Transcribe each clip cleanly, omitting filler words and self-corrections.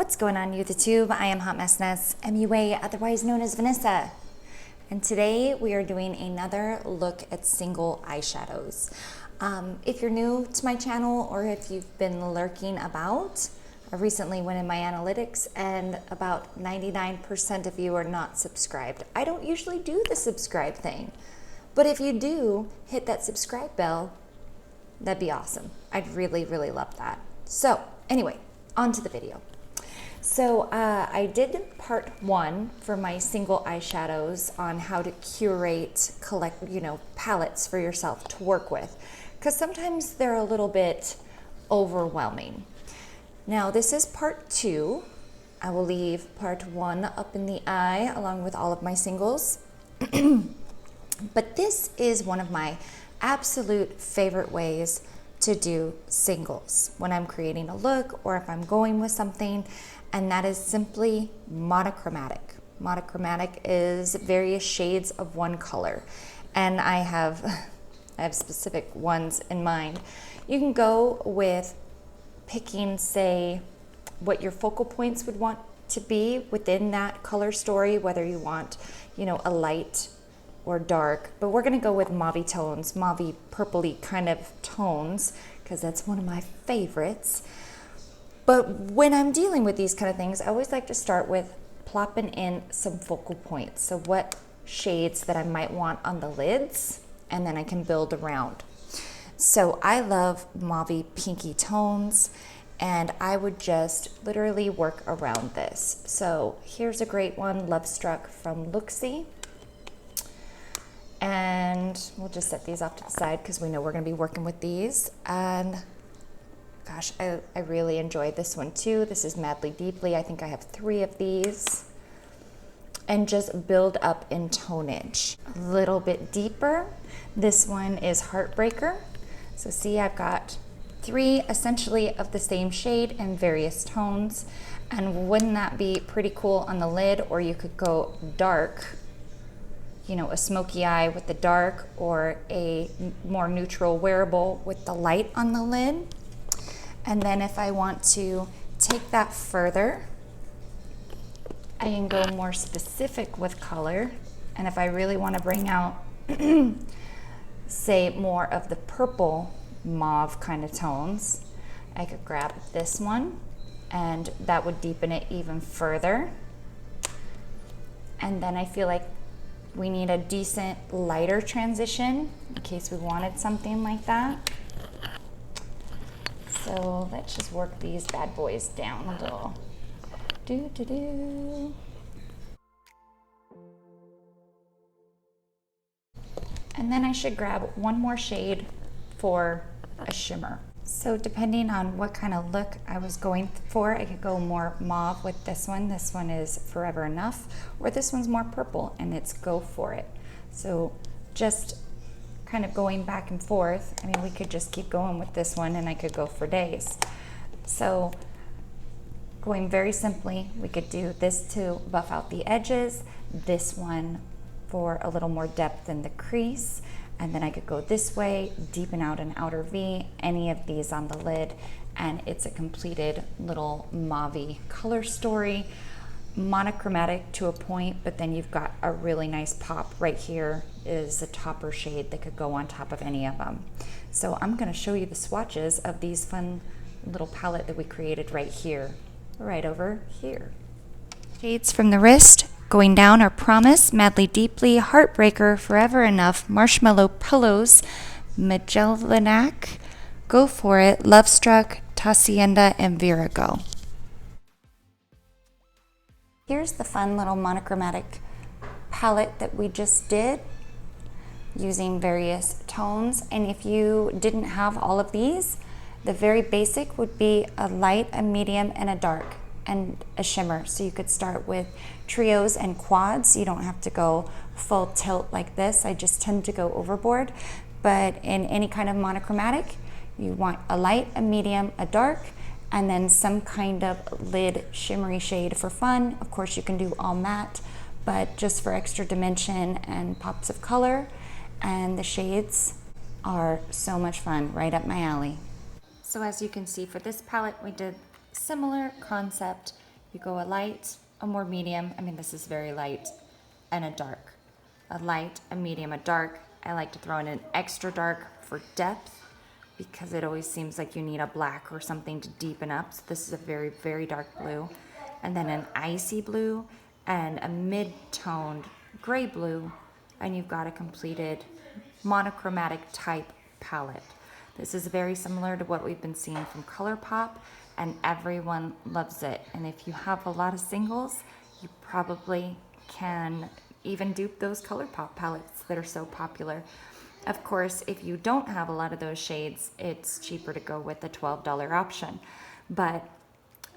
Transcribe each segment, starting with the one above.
What's going on YouTube? I am HotMessNess, MUA, otherwise known as Vanessa. And today we are doing another look at single eyeshadows. If you're new to my channel or if you've been lurking about, I recently went in my analytics and about 99% of you are not subscribed. I don't usually do the subscribe thing, but if you do, hit that subscribe bell. That'd be awesome. I'd really, really love that. So anyway, on to the video. So I did part one for my single eyeshadows on how to curate, collect, palettes for yourself to work with, because sometimes they're a little bit overwhelming. Now this is part two. I will leave part one up in the eye along with all of my singles. But this is one of my absolute favorite ways to do singles when I'm creating a look or if I'm going with something, and that is simply monochromatic. Monochromatic is various shades of one color, and I have specific ones in mind. You can go with picking, say, what your focal points would want to be within that color story, whether you want, a light or dark, but we're gonna go with mauve tones, mauve purpley kind of tones, because that's one of my favorites. But when I'm dealing with these kind of things, I always like to start with plopping in some focal points. So what shades that I might want on the lids, and then I can build around. So I love mauve pinky tones, and I would just literally work around this. So here's a great one, Love Struck from Looksy. And we'll just set these off to the side because we know we're going to be working with these. And gosh, I really enjoyed this one too. This is Madly Deeply. I think I have 3 of these. And just build up in tonage. A little bit deeper. This one is Heartbreaker. So see, I've got 3 essentially of the same shade in various tones. And wouldn't that be pretty cool on the lid? Or you could go dark, a smoky eye with the dark, or a more neutral wearable with the light on the lid. And then if I want to take that further, I can go more specific with color. And if I really want to bring out, say, more of the purple mauve kind of tones, I could grab this one and that would deepen it even further. And then I feel like we need a decent lighter transition in case we wanted something like that. So let's just work these bad boys down a little. And then I should grab one more shade for a shimmer. So depending on what kind of look I was going for, I could go more mauve with this one. This one is Forever Enough, or this one's more purple and it's Go For It. So just kind of going back and forth. I mean, we could just keep going with this one and I could go for days. So going very simply, we could do this to buff out the edges, this one for a little more depth in the crease, and then I could go this way, deepen out an outer V, any of these on the lid, and it's a completed little mauve color story. Monochromatic to a point, but then you've got a really nice pop right here is a topper shade that could go on top of any of them. So I'm gonna show you the swatches of these fun little palette that we created right here, right over here. Shades from the wrist. Going down are Promise, Madly Deeply, Heartbreaker, Forever Enough, Marshmallow Pillows, Magellanic, Go For It, Love Struck, Hacienda, and Virago. Here's the fun little monochromatic palette that we just did using various tones. And if you didn't have all of these, the very basic would be a light, a medium, and a dark, and a shimmer. So you could start with trios and quads. You don't have to go full tilt like this. I just tend to go overboard. But in any kind of monochromatic, you want a light, a medium, a dark, and then some kind of lid shimmery shade for fun. Of course, you can do all matte, but just for extra dimension and pops of color. And the shades are so much fun, right up my alley. So as you can see, for this palette, we did similar concept You go a light, a more medium. I mean, this is very light, and a dark. A light, a medium, a dark. I like to throw in an extra dark for depth because it always seems like you need a black or something to deepen up. So this is a very, very dark blue. And then an icy blue and a mid-toned gray blue. And you've got a completed monochromatic type palette. This is very similar to what we've been seeing from Colourpop, and everyone loves it. And if you have a lot of singles, you probably can even dupe those Colourpop palettes that are so popular. Of course, if you don't have a lot of those shades, it's cheaper to go with the $12 option. But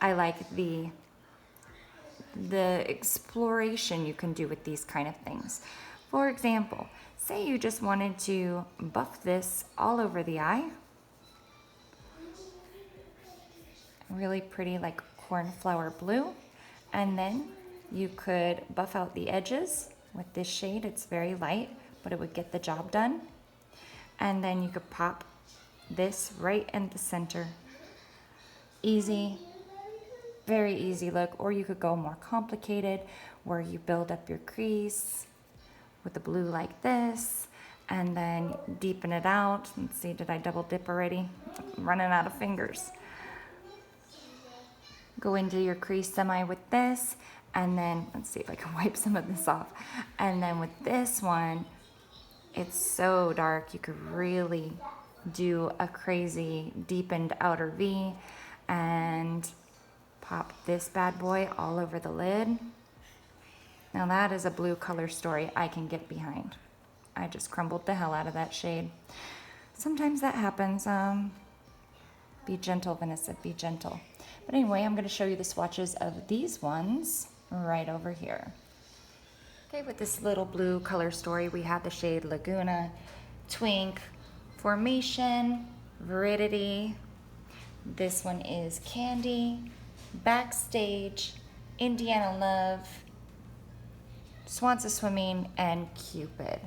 I like the exploration you can do with these kind of things. For example, say you just wanted to buff this all over the eye. Really pretty, like cornflower blue. And then you could buff out the edges with this shade. It's very light, but it would get the job done. And then you could pop this right in the center. Easy, very easy look. Or you could go more complicated, where you build up your crease with the blue like this, and then deepen it out. Let's see, did I double dip already? I'm running out of fingers. Go into your crease semi with this, and then let's see if I can wipe some of this off. And then with this one, it's so dark, you could really do a crazy deepened outer V and pop this bad boy all over the lid. Now that is a blue color story I can get behind. I just crumbled the hell out of that shade. Sometimes that happens. Be gentle, Vanessa, be gentle. But anyway, I'm going to show you the swatches of these ones right over here. Okay, with this little blue color story, we have the shade Laguna, Twink, Formation, Veridity. This one is Candy, Backstage, Indiana Love, Swans of Swimming, and Cupid.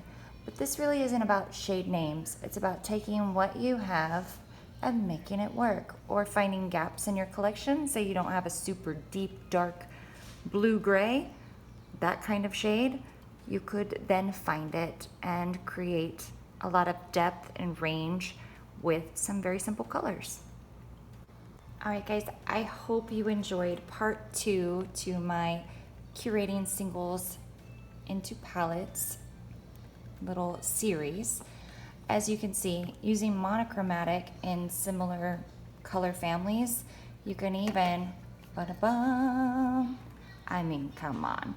But this really isn't about shade names. It's about taking what you have and making it work, or finding gaps in your collection. Say you don't have a super deep, dark blue-gray, that kind of shade. You could then find it and create a lot of depth and range with some very simple colors. All right, guys, I hope you enjoyed part 2 to my curating singles into palettes little series. As you can see, using monochromatic in similar color families, you can even, ba-da-bum, I mean, come on.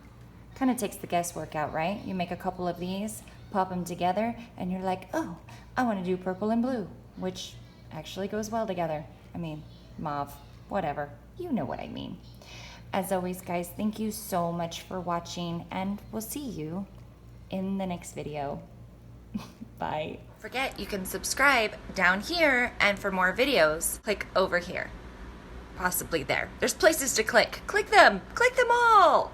Kind of takes the guesswork out, right? You make a couple of these, pop them together, and you're like, oh, I want to do purple and blue, which actually goes well together. I mean, mauve, whatever. You know what I mean. As always, guys, thank you so much for watching, and we'll see you in the next video. Bye. Forget you can subscribe down here, and for more videos, click over here. Possibly there. There's places to click. Click them all!